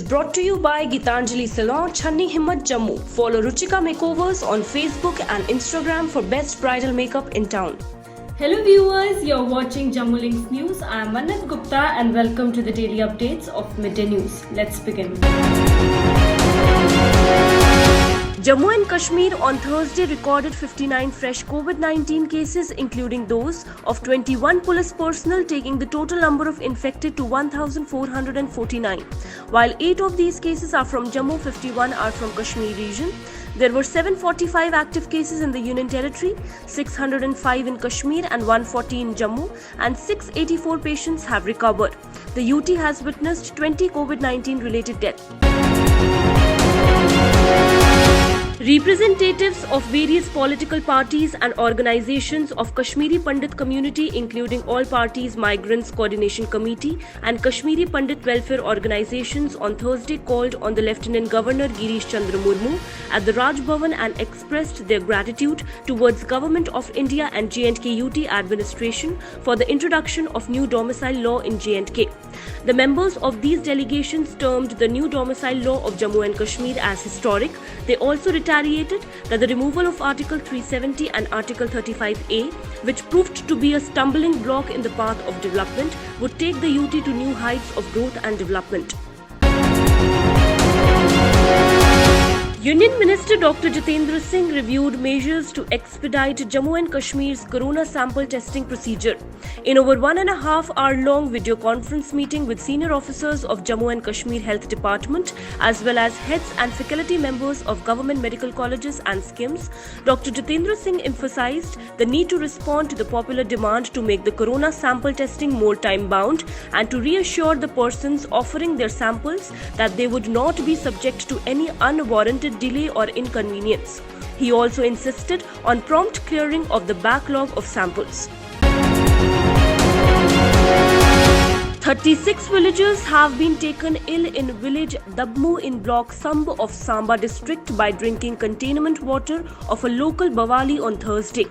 brought to you by Gitanjali Salon, Channi Himmat, Jammu. Follow Ruchika Makeovers on Facebook and Instagram for best bridal makeup in town. Hello viewers, you're watching Jammu Links News. I am Mannat Gupta and welcome to the daily updates of Midday News. Let's begin. Jammu and Kashmir on Thursday recorded 59 fresh COVID-19 cases, including those of 21 police personnel, taking the total number of infected to 1,449. While 8 of these cases are from Jammu, 51 are from Kashmir region. There were 745 active cases in the Union Territory, 605 in Kashmir and 140 in Jammu, and 684 patients have recovered. The UT has witnessed 20 COVID-19 related deaths. Representatives of various political parties and organizations of Kashmiri Pandit community, including All Parties Migrants Coordination Committee and Kashmiri Pandit Welfare Organizations, on Thursday called on the Lieutenant Governor Girish Chandra Murmu at the Raj Bhavan and expressed their gratitude towards Government of India and J&K UT administration for the introduction of new domicile law in J&K. The members of these delegations termed the new domicile law of Jammu and Kashmir as historic. They also retaliated that the removal of Article 370 and Article 35A, which proved to be a stumbling block in the path of development, would take the UT to new heights of growth and development. Union Minister Dr. Jitendra Singh reviewed measures to expedite Jammu and Kashmir's corona sample testing procedure. In over 1.5 hour long video conference meeting with senior officers of Jammu and Kashmir Health Department as well as heads and faculty members of government medical colleges and SKIMS, Dr. Jitendra Singh emphasized the need to respond to the popular demand to make the corona sample testing more time bound and to reassure the persons offering their samples that they would not be subject to any unwarranted delay or inconvenience. He also insisted on prompt clearing of the backlog of samples. 36 villagers have been taken ill in village Dabmu in block Samb of Samba district by drinking containment water of a local Bawali on Thursday.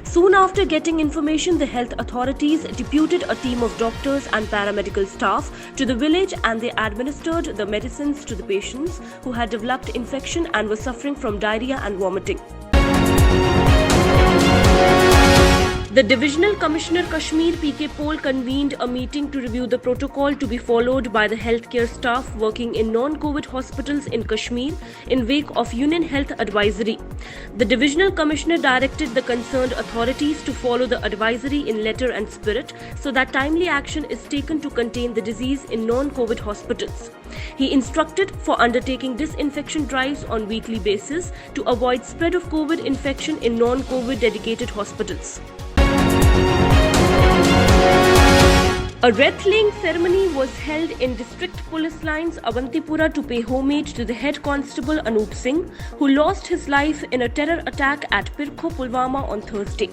Soon after getting information, the health authorities deputed a team of doctors and paramedical staff to the village and they administered the medicines to the patients who had developed infection and were suffering from diarrhea and vomiting. The Divisional Commissioner Kashmir PK Pol convened a meeting to review the protocol to be followed by the healthcare staff working in non-COVID hospitals in Kashmir in wake of Union Health Advisory. The Divisional Commissioner directed the concerned authorities to follow the advisory in letter and spirit so that timely action is taken to contain the disease in non-COVID hospitals. He instructed for undertaking disinfection drives on weekly basis to avoid spread of COVID infection in non-COVID dedicated hospitals. A wreath-laying ceremony was held in District Police Lines, Avantipura, to pay homage to the head constable Anup Singh, who lost his life in a terror attack at Pirkho, Pulwama on Thursday.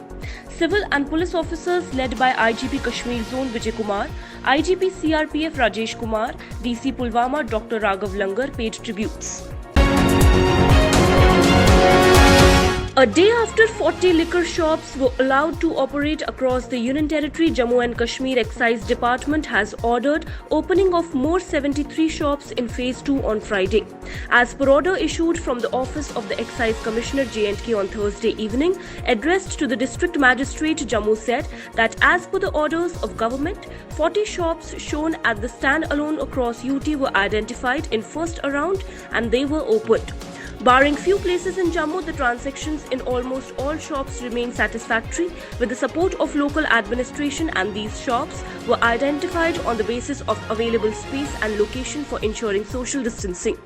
Civil and police officers led by IGP Kashmir Zone Vijay Kumar, IGP CRPF Rajesh Kumar, DC Pulwama Dr. Raghav Langar paid tributes. A day after 40 liquor shops were allowed to operate across the Union Territory, Jammu and Kashmir Excise Department has ordered opening of more 73 shops in Phase 2 on Friday. As per order issued from the Office of the Excise Commissioner J&K on Thursday evening, addressed to the District Magistrate Jammu, said that as per the orders of government, 40 shops shown at the stand-alone across UT were identified in first round and they were opened. Barring few places in Jammu, the transactions in almost all shops remain satisfactory with the support of local administration, and these shops were identified on the basis of available space and location for ensuring social distancing.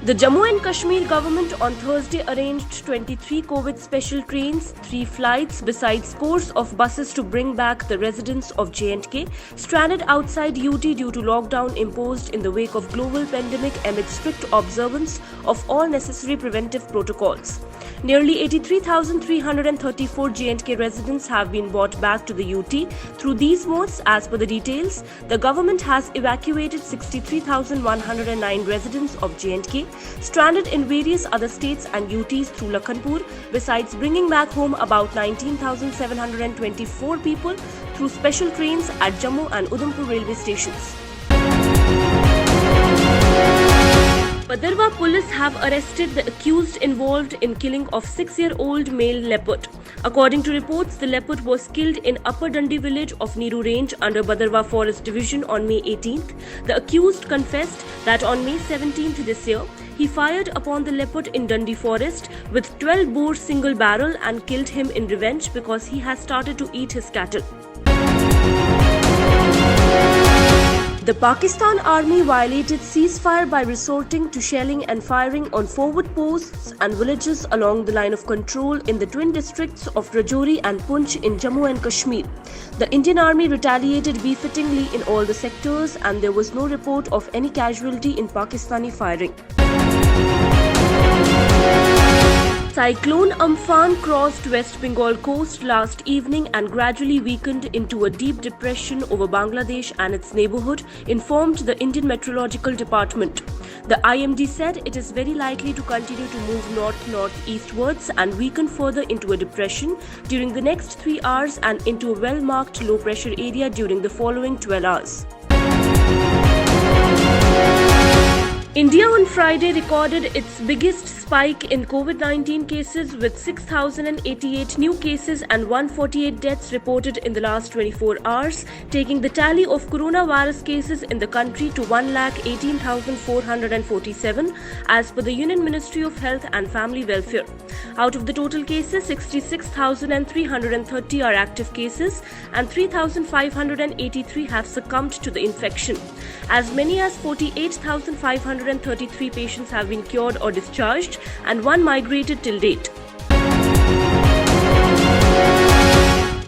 The Jammu and Kashmir government on Thursday arranged 23 COVID special trains, 3 flights besides scores of buses to bring back the residents of J&K stranded outside UT due to lockdown imposed in the wake of global pandemic amid strict observance of all necessary preventive protocols. Nearly 83,334 J&K residents have been brought back to the UT through these modes. As per the details, the government has evacuated 63,109 residents of J&K stranded in various other states and UTs through Lakhanpur, besides bringing back home about 19,724 people through special trains at Jammu and Udhampur railway stations. Badarwa police have arrested the accused involved in killing of 6-year-old male leopard. According to reports, the leopard was killed in Upper Dandi village of Neeru range under Badarwa Forest Division on May 18th. The accused confessed that on May 17th this year, he fired upon the leopard in Dandi forest with 12-bore single barrel and killed him in revenge because he has started to eat his cattle. The Pakistan Army violated ceasefire by resorting to shelling and firing on forward posts and villages along the line of control in the twin districts of Rajouri and Poonch in Jammu and Kashmir. The Indian Army retaliated befittingly in all the sectors and there was no report of any casualty in Pakistani firing. Cyclone Amphan crossed West Bengal coast last evening and gradually weakened into a deep depression over Bangladesh and its neighborhood, informed the Indian Meteorological Department. The IMD said it is very likely to continue to move north-northeastwards and weaken further into a depression during the next 3 hours and into a well-marked low-pressure area during the following 12 hours. India on Friday recorded its biggest spike in COVID-19 cases with 6,088 new cases and 148 deaths reported in the last 24 hours, taking the tally of coronavirus cases in the country to 1,18,447 as per the Union Ministry of Health and Family Welfare. Out of the total cases, 66,330 are active cases and 3,583 have succumbed to the infection. As many as 48,533 patients have been cured or discharged and one migrated till date.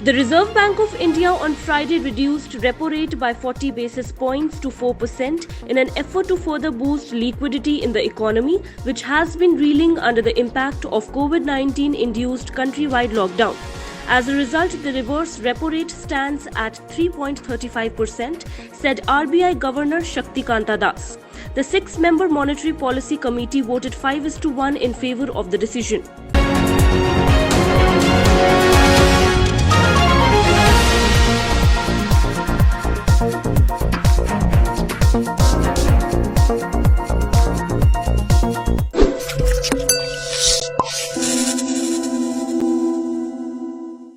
The Reserve Bank of India on Friday reduced repo rate by 40 basis points to 4% in an effort to further boost liquidity in the economy, which has been reeling under the impact of COVID-19 induced countrywide lockdown. As a result, the reverse repo rate stands at 3.35%, said RBI Governor Shaktikanta Das. The 6-member Monetary Policy Committee voted 5:1 in favor of the decision.